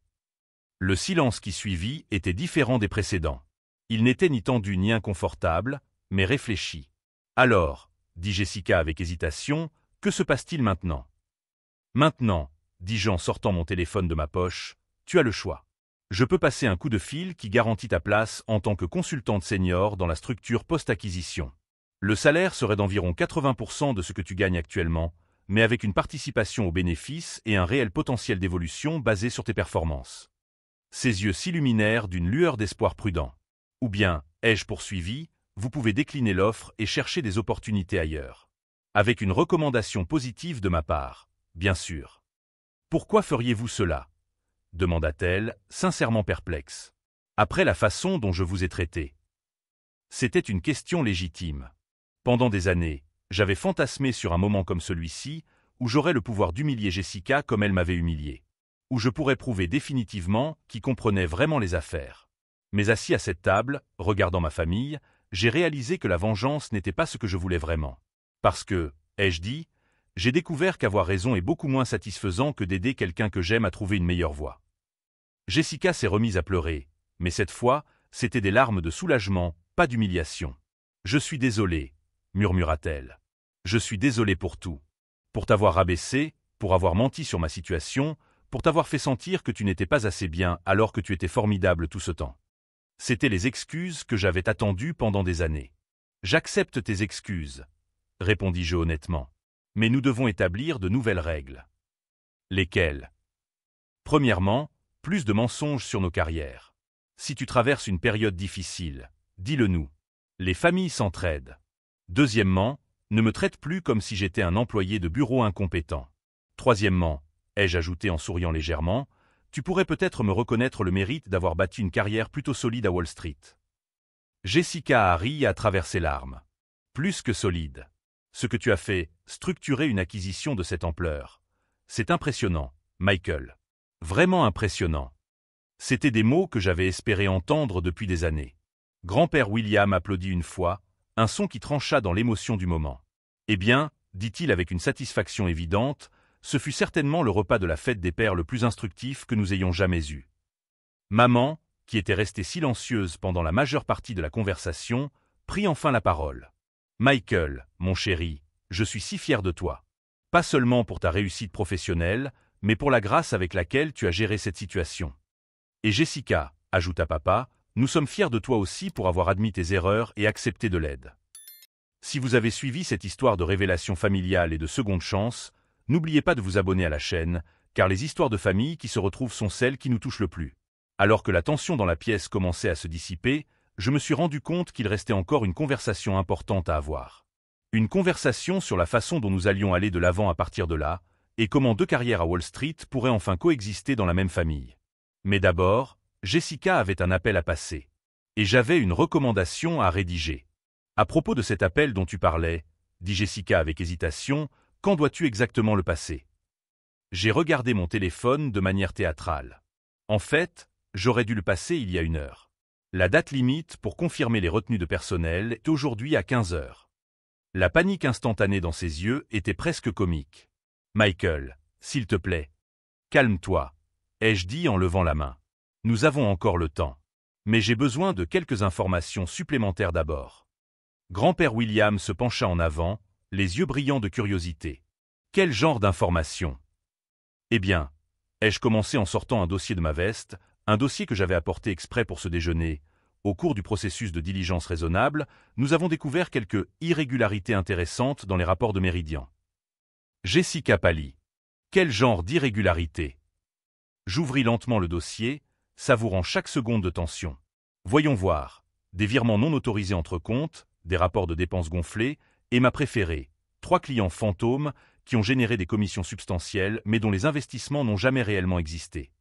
Le silence qui suivit était différent des précédents. Il n'était ni tendu ni inconfortable, mais réfléchi. « Alors, dit Jessica avec hésitation, que se passe-t-il maintenant ?»« Maintenant, dis-je en sortant mon téléphone de ma poche, tu as le choix. Je peux passer un coup de fil qui garantit ta place en tant que consultante senior dans la structure post-acquisition. Le salaire serait d'environ 80% de ce que tu gagnes actuellement, mais avec une participation aux bénéfices et un réel potentiel d'évolution basé sur tes performances. » Ses yeux s'illuminèrent d'une lueur d'espoir prudent. « Ou bien, ai-je poursuivi, vous pouvez décliner l'offre et chercher des opportunités ailleurs. Avec une recommandation positive de ma part, bien sûr. »« Pourquoi feriez-vous cela ?» demanda-t-elle, sincèrement perplexe. « Après la façon dont je vous ai traité. » C'était une question légitime. Pendant des années, j'avais fantasmé sur un moment comme celui-ci, où j'aurais le pouvoir d'humilier Jessica comme elle m'avait humilié. Où je pourrais prouver définitivement qui comprenait vraiment les affaires. Mais assis à cette table, regardant ma famille, j'ai réalisé que la vengeance n'était pas ce que je voulais vraiment. Parce que, ai-je dit, j'ai découvert qu'avoir raison est beaucoup moins satisfaisant que d'aider quelqu'un que j'aime à trouver une meilleure voie. Jessica s'est remise à pleurer, mais cette fois, c'était des larmes de soulagement, pas d'humiliation. « Je suis désolée, » murmura-t-elle. « Je suis désolée pour tout. Pour t'avoir rabaissé, pour avoir menti sur ma situation, pour t'avoir fait sentir que tu n'étais pas assez bien alors que tu étais formidable tout ce temps. C'étaient les excuses que j'avais attendues pendant des années. »« J'accepte tes excuses, » répondis-je honnêtement. « Mais nous devons établir de nouvelles règles. »« Lesquelles ?» ?»« Premièrement, plus de mensonges sur nos carrières. Si tu traverses une période difficile, dis-le-nous. Les familles s'entraident. Deuxièmement, ne me traite plus comme si j'étais un employé de bureau incompétent. Troisièmement, ai-je ajouté en souriant légèrement, tu pourrais peut-être me reconnaître le mérite d'avoir bâti une carrière plutôt solide à Wall Street. » Jessica a ri à travers ses larmes. « Plus que solide. Ce que tu as fait, structurer une acquisition de cette ampleur. C'est impressionnant, Michael. Vraiment impressionnant. » C'étaient des mots que j'avais espéré entendre depuis des années. Grand-père William applaudit une fois, un son qui trancha dans l'émotion du moment. « Eh bien, dit-il avec une satisfaction évidente, ce fut certainement le repas de la fête des pères le plus instructif que nous ayons jamais eu. » Maman, qui était restée silencieuse pendant la majeure partie de la conversation, prit enfin la parole. « Michael, mon chéri, je suis si fier de toi. Pas seulement pour ta réussite professionnelle, mais pour la grâce avec laquelle tu as géré cette situation. Et Jessica, ajouta papa, nous sommes fiers de toi aussi pour avoir admis tes erreurs et accepté de l'aide. » Si vous avez suivi cette histoire de révélation familiale et de seconde chance, n'oubliez pas de vous abonner à la chaîne, car les histoires de famille qui se retrouvent sont celles qui nous touchent le plus. Alors que la tension dans la pièce commençait à se dissiper, je me suis rendu compte qu'il restait encore une conversation importante à avoir. Une conversation sur la façon dont nous allions aller de l'avant à partir de là, et comment deux carrières à Wall Street pourraient enfin coexister dans la même famille. Mais d'abord, Jessica avait un appel à passer. Et j'avais une recommandation à rédiger. À propos de cet appel dont tu parlais, dit Jessica avec hésitation, quand dois-tu exactement le passer? J'ai regardé mon téléphone de manière théâtrale. En fait, j'aurais dû le passer il y a 1 heure. La date limite pour confirmer les retenues de personnel est aujourd'hui à 15 heures. La panique instantanée dans ses yeux était presque comique. Michael, s'il te plaît. Calme-toi, ai-je dit en levant la main. Nous avons encore le temps. Mais j'ai besoin de quelques informations supplémentaires d'abord. Grand-père William se pencha en avant, les yeux brillants de curiosité. Quel genre d'informations? Eh bien, ai-je commencé en sortant un dossier de ma veste, un dossier que j'avais apporté exprès pour ce déjeuner. Au cours du processus de diligence raisonnable, nous avons découvert quelques irrégularités intéressantes dans les rapports de Méridian. Jessica pâlit. Quel genre d'irrégularité? J'ouvris lentement le dossier, savourant chaque seconde de tension. Voyons voir. Des virements non autorisés entre comptes, des rapports de dépenses gonflés, et ma préférée, 3 clients fantômes qui ont généré des commissions substantielles mais dont les investissements n'ont jamais réellement existé.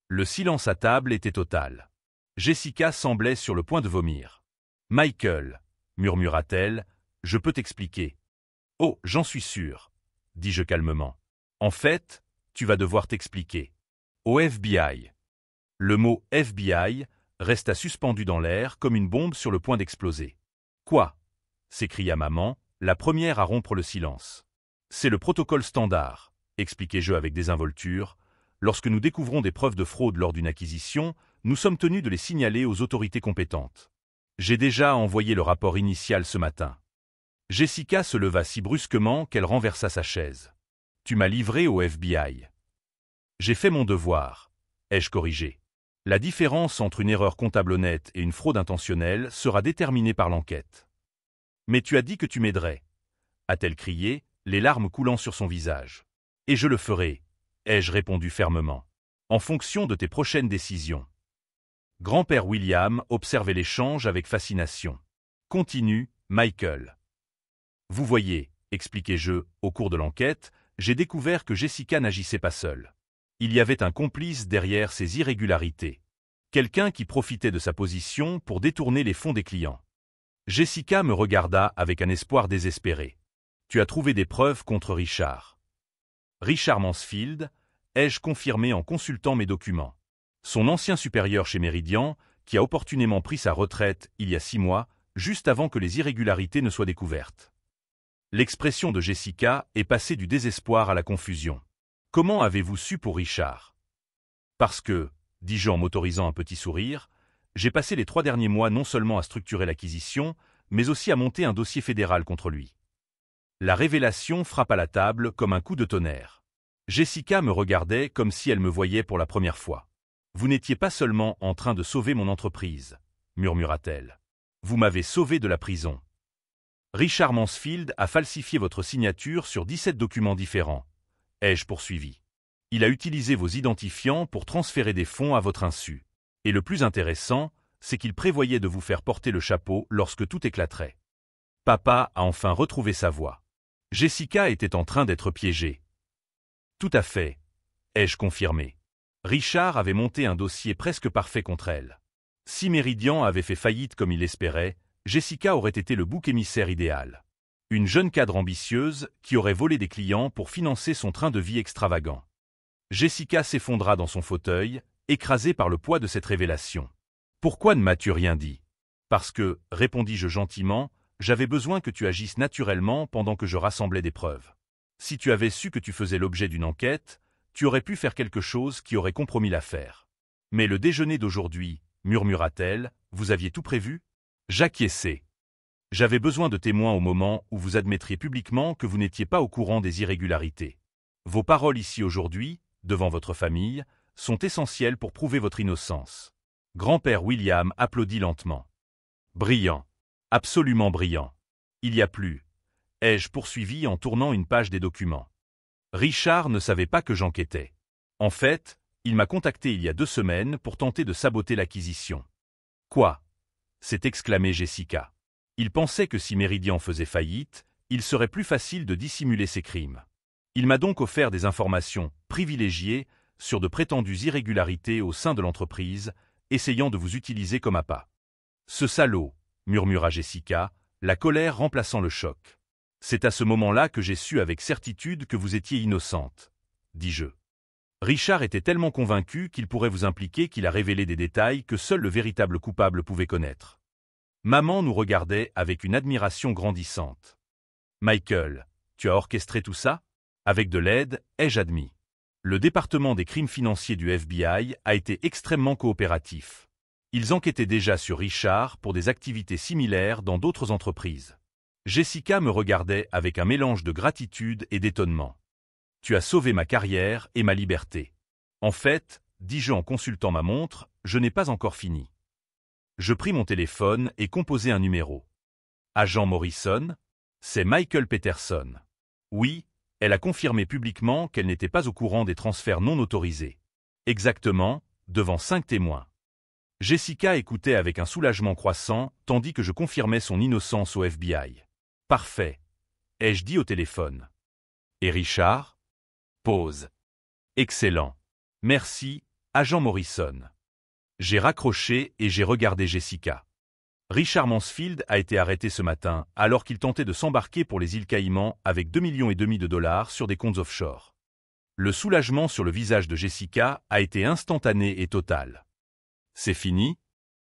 Le silence à table était total. Jessica semblait sur le point de vomir. « Michael, murmura-t-elle, je peux t'expliquer. »« Oh, j'en suis sûr, » dis-je calmement. « En fait, tu vas devoir t'expliquer. Au FBI. » Le mot « FBI » resta suspendu dans l'air comme une bombe sur le point d'exploser. « Quoi ?» s'écria maman, la première à rompre le silence. « C'est le protocole standard, » expliquai-je avec désinvolture. Lorsque nous découvrons des preuves de fraude lors d'une acquisition, nous sommes tenus de les signaler aux autorités compétentes. J'ai déjà envoyé le rapport initial ce matin. Jessica se leva si brusquement qu'elle renversa sa chaise. « Tu m'as livré au FBI. »« J'ai fait mon devoir, » ai-je corrigé. « La différence entre une erreur comptable honnête et une fraude intentionnelle sera déterminée par l'enquête. »« Mais tu as dit que tu m'aiderais, » a-t-elle crié, les larmes coulant sur son visage. « Et je le ferai, » ai-je répondu fermement, « en fonction de tes prochaines décisions. » Grand-père William observait l'échange avec fascination. « Continue, Michael. » « Vous voyez, » expliquai-je, au cours de l'enquête, j'ai découvert que Jessica n'agissait pas seule. Il y avait un complice derrière ces irrégularités. Quelqu'un qui profitait de sa position pour détourner les fonds des clients. Jessica me regarda avec un espoir désespéré. « Tu as trouvé des preuves contre Richard. »« Richard Mansfield, » ai-je confirmé en consultant mes documents. Son ancien supérieur chez Méridian, qui a opportunément pris sa retraite il y a 6 mois, juste avant que les irrégularités ne soient découvertes. L'expression de Jessica est passée du désespoir à la confusion. « Comment avez-vous su pour Richard ?»« Parce que, » dis-je en m'autorisant un petit sourire, « j'ai passé les 3 derniers mois non seulement à structurer l'acquisition, mais aussi à monter un dossier fédéral contre lui. » La révélation frappa la table comme un coup de tonnerre. Jessica me regardait comme si elle me voyait pour la première fois. « Vous n'étiez pas seulement en train de sauver mon entreprise, » murmura-t-elle. « Vous m'avez sauvé de la prison. Richard Mansfield a falsifié votre signature sur 17 documents différents, ai-je poursuivi. Il a utilisé vos identifiants pour transférer des fonds à votre insu. Et le plus intéressant, c'est qu'il prévoyait de vous faire porter le chapeau lorsque tout éclaterait. » Papa a enfin retrouvé sa voix. Jessica était en train d'être piégée. « Tout à fait, » ai-je confirmé. Richard avait monté un dossier presque parfait contre elle. Si Méridian avait fait faillite comme il l'espérait, Jessica aurait été le bouc émissaire idéal. Une jeune cadre ambitieuse qui aurait volé des clients pour financer son train de vie extravagant. Jessica s'effondra dans son fauteuil, écrasée par le poids de cette révélation. « Pourquoi ne m'as-tu rien dit ?»« Parce que, répondis-je gentiment, j'avais besoin que tu agisses naturellement pendant que je rassemblais des preuves. Si tu avais su que tu faisais l'objet d'une enquête, tu aurais pu faire quelque chose qui aurait compromis l'affaire. Mais le déjeuner d'aujourd'hui, murmura-t-elle, vous aviez tout prévu ? J'acquiesçai. J'avais besoin de témoins au moment où vous admettriez publiquement que vous n'étiez pas au courant des irrégularités. Vos paroles ici aujourd'hui, devant votre famille, sont essentielles pour prouver votre innocence. » Grand-père William applaudit lentement. « Brillant. Absolument brillant. Il y a plus, ai-je poursuivi en tournant une page des documents. Richard ne savait pas que j'enquêtais. En fait, il m'a contacté il y a 2 semaines pour tenter de saboter l'acquisition. Quoi? S'est exclamée Jessica. Il pensait que si Meridian faisait faillite, il serait plus facile de dissimuler ses crimes. Il m'a donc offert des informations privilégiées sur de prétendues irrégularités au sein de l'entreprise, essayant de vous utiliser comme appât. Ce salaud, murmura Jessica, la colère remplaçant le choc. C'est à ce moment-là que j'ai su avec certitude que vous étiez innocente, dis-je. Richard était tellement convaincu qu'il pourrait vous impliquer qu'il a révélé des détails que seul le véritable coupable pouvait connaître. Maman nous regardait avec une admiration grandissante. Michael, tu as orchestré tout ça? Avec de l'aide, ai-je admis. Le département des crimes financiers du FBI a été extrêmement coopératif. Ils enquêtaient déjà sur Richard pour des activités similaires dans d'autres entreprises. Jessica me regardait avec un mélange de gratitude et d'étonnement. Tu as sauvé ma carrière et ma liberté. En fait, dis-je en consultant ma montre, je n'ai pas encore fini. Je pris mon téléphone et composai un numéro. Agent Morrison? C'est Michael Peterson. Oui, elle a confirmé publiquement qu'elle n'était pas au courant des transferts non autorisés. Exactement, devant 5 témoins. Jessica écoutait avec un soulagement croissant, tandis que je confirmais son innocence au FBI. Parfait, ai-je dit au téléphone. Et Richard? Pause. Excellent. Merci, agent Morrison. J'ai raccroché et j'ai regardé Jessica. Richard Mansfield a été arrêté ce matin alors qu'il tentait de s'embarquer pour les îles Caïmans avec 2,5 millions de dollars sur des comptes offshore. Le soulagement sur le visage de Jessica a été instantané et total. C'est fini?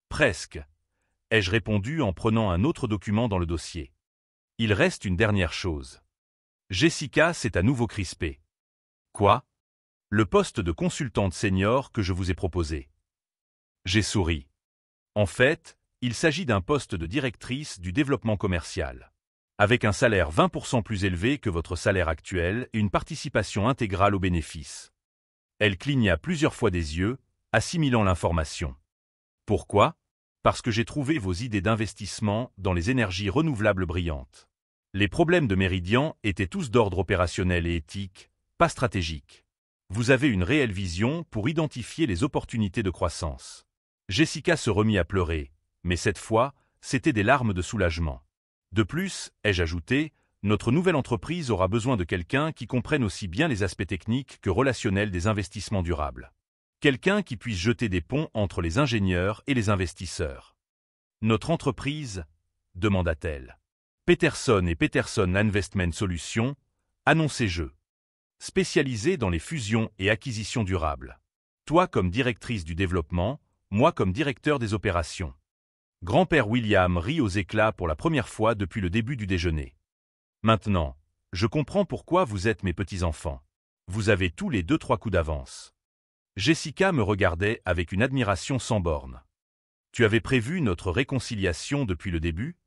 Presque, ai-je répondu en prenant un autre document dans le dossier. Il reste une dernière chose. Jessica s'est à nouveau crispée. Quoi? Le poste de consultante senior que je vous ai proposé. J'ai souri. En fait, il s'agit d'un poste de directrice du développement commercial. Avec un salaire 20% plus élevé que votre salaire actuel et une participation intégrale aux bénéfices. Elle cligna plusieurs fois des yeux, assimilant l'information. Pourquoi? Parce que j'ai trouvé vos idées d'investissement dans les énergies renouvelables brillantes. Les problèmes de Meridian étaient tous d'ordre opérationnel et éthique, pas stratégique. Vous avez une réelle vision pour identifier les opportunités de croissance. Jessica se remit à pleurer, mais cette fois, c'était des larmes de soulagement. De plus, ai-je ajouté, notre nouvelle entreprise aura besoin de quelqu'un qui comprenne aussi bien les aspects techniques que relationnels des investissements durables. Quelqu'un qui puisse jeter des ponts entre les ingénieurs et les investisseurs. Notre entreprise? Demanda-t-elle. Peterson et Peterson Investment Solutions, annoncez-je. Spécialisé dans les fusions et acquisitions durables. Toi comme directrice du développement, moi comme directeur des opérations. Grand-père William rit aux éclats pour la première fois depuis le début du déjeuner. Maintenant, je comprends pourquoi vous êtes mes petits-enfants. Vous avez tous les 2-3 coups d'avance. Jessica me regardait avec une admiration sans borne. Tu avais prévu notre réconciliation depuis le début?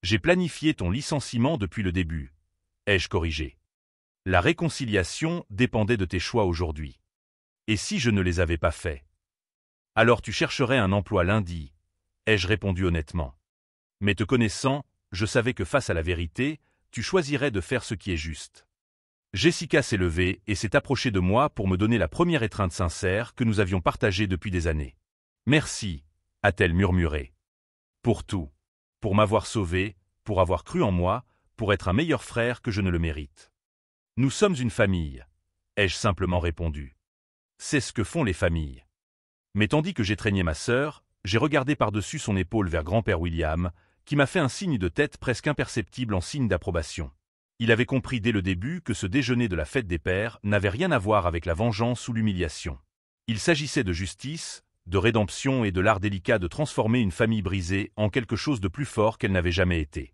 J'ai planifié ton licenciement depuis le début, ai-je corrigé. La réconciliation dépendait de tes choix aujourd'hui. Et si je ne les avais pas faits? Alors tu chercherais un emploi lundi, ai-je répondu honnêtement. Mais te connaissant, je savais que face à la vérité, tu choisirais de faire ce qui est juste. Jessica s'est levée et s'est approchée de moi pour me donner la première étreinte sincère que nous avions partagée depuis des années. Merci, a-t-elle murmuré. Pour tout. Pour m'avoir sauvé, pour avoir cru en moi, pour être un meilleur frère que je ne le mérite. Nous sommes une famille, ai-je simplement répondu. C'est ce que font les familles. Mais tandis que j'étreignais ma sœur, j'ai regardé par-dessus son épaule vers grand-père William, qui m'a fait un signe de tête presque imperceptible en signe d'approbation. Il avait compris dès le début que ce déjeuner de la fête des pères n'avait rien à voir avec la vengeance ou l'humiliation. Il s'agissait de justice, de rédemption et de l'art délicat de transformer une famille brisée en quelque chose de plus fort qu'elle n'avait jamais été.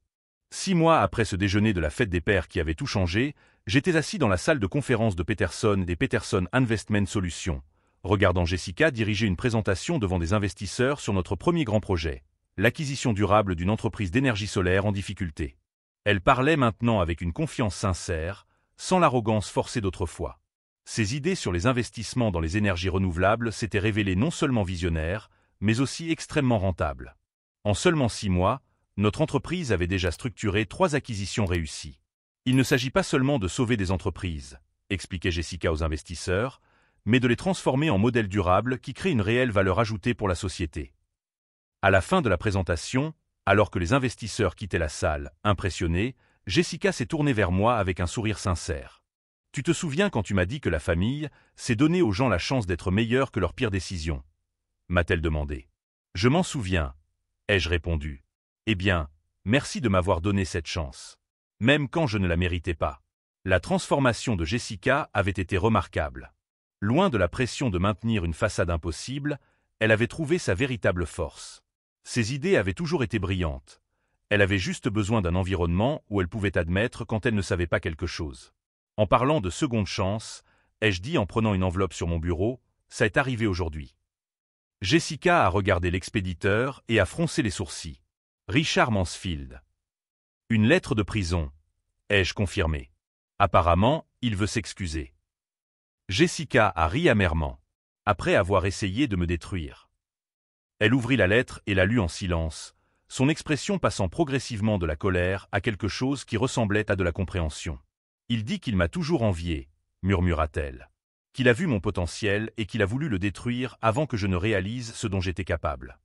6 mois après ce déjeuner de la fête des pères qui avait tout changé, j'étais assis dans la salle de conférence de Peterson et Peterson Investment Solutions, regardant Jessica diriger une présentation devant des investisseurs sur notre premier grand projet, l'acquisition durable d'une entreprise d'énergie solaire en difficulté. Elle parlait maintenant avec une confiance sincère, sans l'arrogance forcée d'autrefois. Ses idées sur les investissements dans les énergies renouvelables s'étaient révélées non seulement visionnaires, mais aussi extrêmement rentables. En seulement 6 mois, Notre entreprise avait déjà structuré 3 acquisitions réussies. Il ne s'agit pas seulement de sauver des entreprises, expliquait Jessica aux investisseurs, mais de les transformer en modèles durables qui créent une réelle valeur ajoutée pour la société. À la fin de la présentation, alors que les investisseurs quittaient la salle, impressionnés, Jessica s'est tournée vers moi avec un sourire sincère. « Tu te souviens quand tu m'as dit que la famille, c'est donner aux gens la chance d'être meilleurs que leurs pires décisions ?» m'a-t-elle demandé. « Je m'en souviens, » ai-je répondu. « Eh bien, merci de m'avoir donné cette chance. Même quand je ne la méritais pas. » La transformation de Jessica avait été remarquable. Loin de la pression de maintenir une façade impossible, elle avait trouvé sa véritable force. Ses idées avaient toujours été brillantes. Elle avait juste besoin d'un environnement où elle pouvait admettre quand elle ne savait pas quelque chose. En parlant de seconde chance, ai-je dit en prenant une enveloppe sur mon bureau, ça est arrivé aujourd'hui. Jessica a regardé l'expéditeur et a froncé les sourcils. Richard Mansfield. Une lettre de prison, ai-je confirmé. Apparemment, il veut s'excuser. Jessica a ri amèrement, après avoir essayé de me détruire. Elle ouvrit la lettre et la lut en silence, son expression passant progressivement de la colère à quelque chose qui ressemblait à de la compréhension. « Il dit qu'il m'a toujours envié, » murmura-t-elle. « Qu'il a vu mon potentiel et qu'il a voulu le détruire avant que je ne réalise ce dont j'étais capable.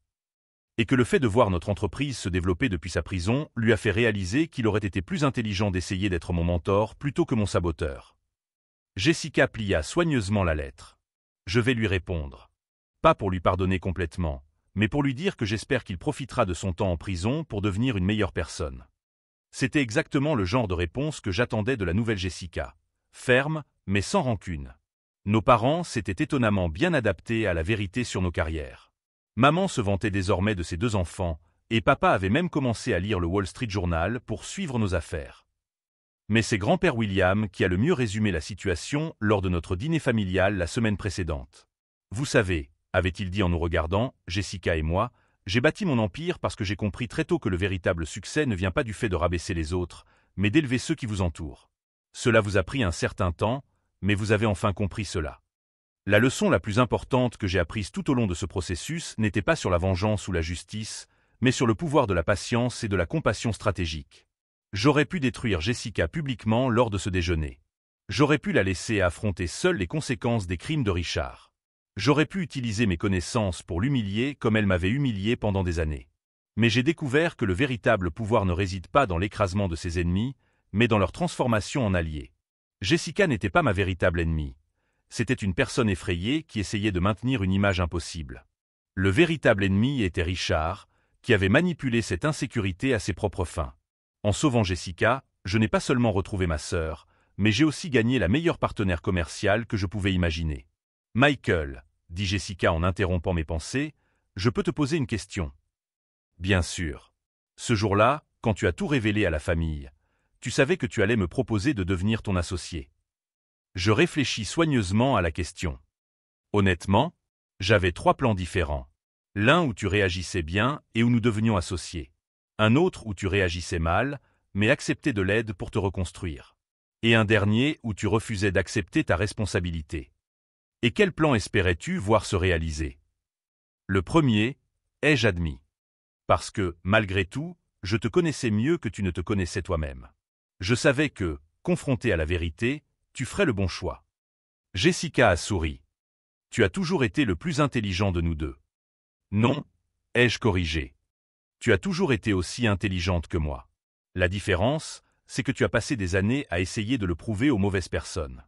Et que le fait de voir notre entreprise se développer depuis sa prison lui a fait réaliser qu'il aurait été plus intelligent d'essayer d'être mon mentor plutôt que mon saboteur. » Jessica plia soigneusement la lettre. « Je vais lui répondre. Pas pour lui pardonner complètement, mais pour lui dire que j'espère qu'il profitera de son temps en prison pour devenir une meilleure personne. » C'était exactement le genre de réponse que j'attendais de la nouvelle Jessica. Ferme, mais sans rancune. Nos parents s'étaient étonnamment bien adaptés à la vérité sur nos carrières. Maman se vantait désormais de ses 2 enfants, et papa avait même commencé à lire le Wall Street Journal pour suivre nos affaires. Mais c'est grand-père William qui a le mieux résumé la situation lors de notre dîner familial la semaine précédente. « Vous savez, » avait-il dit en nous regardant, Jessica et moi, « j'ai bâti mon empire parce que j'ai compris très tôt que le véritable succès ne vient pas du fait de rabaisser les autres, mais d'élever ceux qui vous entourent. Cela vous a pris un certain temps, mais vous avez enfin compris cela. La leçon la plus importante que j'ai apprise tout au long de ce processus n'était pas sur la vengeance ou la justice, mais sur le pouvoir de la patience et de la compassion stratégique. J'aurais pu détruire Jessica publiquement lors de ce déjeuner. J'aurais pu la laisser affronter seule les conséquences des crimes de Richard. J'aurais pu utiliser mes connaissances pour l'humilier comme elle m'avait humilié pendant des années. Mais j'ai découvert que le véritable pouvoir ne réside pas dans l'écrasement de ses ennemis, mais dans leur transformation en alliés. Jessica n'était pas ma véritable ennemie. C'était une personne effrayée qui essayait de maintenir une image impossible. Le véritable ennemi était Richard, qui avait manipulé cette insécurité à ses propres fins. En sauvant Jessica, je n'ai pas seulement retrouvé ma sœur, mais j'ai aussi gagné la meilleure partenaire commerciale que je pouvais imaginer. « Michael, » dit Jessica en interrompant mes pensées, « je peux te poser une question. » « Bien sûr. Ce jour-là, quand tu as tout révélé à la famille, tu savais que tu allais me proposer de devenir ton associé. » Je réfléchis soigneusement à la question. Honnêtement, j'avais 3 plans différents. L'un où tu réagissais bien et où nous devenions associés. Un autre où tu réagissais mal, mais acceptais de l'aide pour te reconstruire. Et un dernier où tu refusais d'accepter ta responsabilité. Et quel plan espérais-tu voir se réaliser? Le premier, ai-je admis. Parce que, malgré tout, je te connaissais mieux que tu ne te connaissais toi-même. Je savais que, confronté à la vérité, tu ferais le bon choix. Jessica a souri. Tu as toujours été le plus intelligent de nous deux. Non, ai-je corrigé. Tu as toujours été aussi intelligente que moi. La différence, c'est que tu as passé des années à essayer de le prouver aux mauvaises personnes.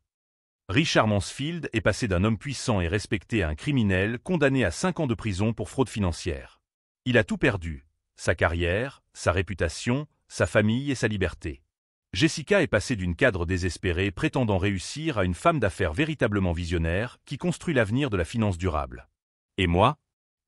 Richard Mansfield est passé d'un homme puissant et respecté à un criminel condamné à 5 ans de prison pour fraude financière. Il a tout perdu, sa carrière, sa réputation, sa famille et sa liberté. Jessica est passée d'une cadre désespérée prétendant réussir à une femme d'affaires véritablement visionnaire qui construit l'avenir de la finance durable. Et moi,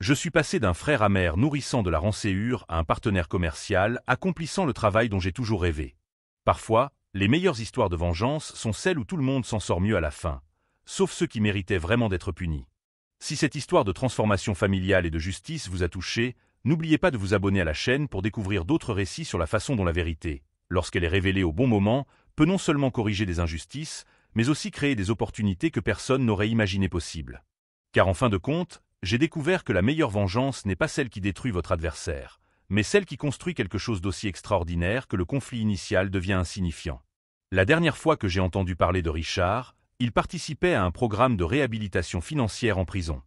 je suis passé d'un frère amer nourrissant de la rancéure à un partenaire commercial accomplissant le travail dont j'ai toujours rêvé. Parfois, les meilleures histoires de vengeance sont celles où tout le monde s'en sort mieux à la fin, sauf ceux qui méritaient vraiment d'être punis. Si cette histoire de transformation familiale et de justice vous a touché, n'oubliez pas de vous abonner à la chaîne pour découvrir d'autres récits sur la façon dont la vérité, lorsqu'elle est révélée au bon moment, peut non seulement corriger des injustices, mais aussi créer des opportunités que personne n'aurait imaginées possibles. Car en fin de compte, j'ai découvert que la meilleure vengeance n'est pas celle qui détruit votre adversaire, mais celle qui construit quelque chose d'aussi extraordinaire que le conflit initial devient insignifiant. La dernière fois que j'ai entendu parler de Richard, il participait à un programme de réhabilitation financière en prison.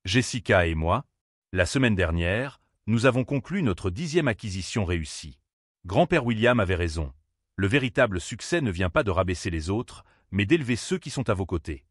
Jessica et moi, la semaine dernière, nous avons conclu notre 10e acquisition réussie. Grand-père William avait raison. Le véritable succès ne vient pas de rabaisser les autres, mais d'élever ceux qui sont à vos côtés.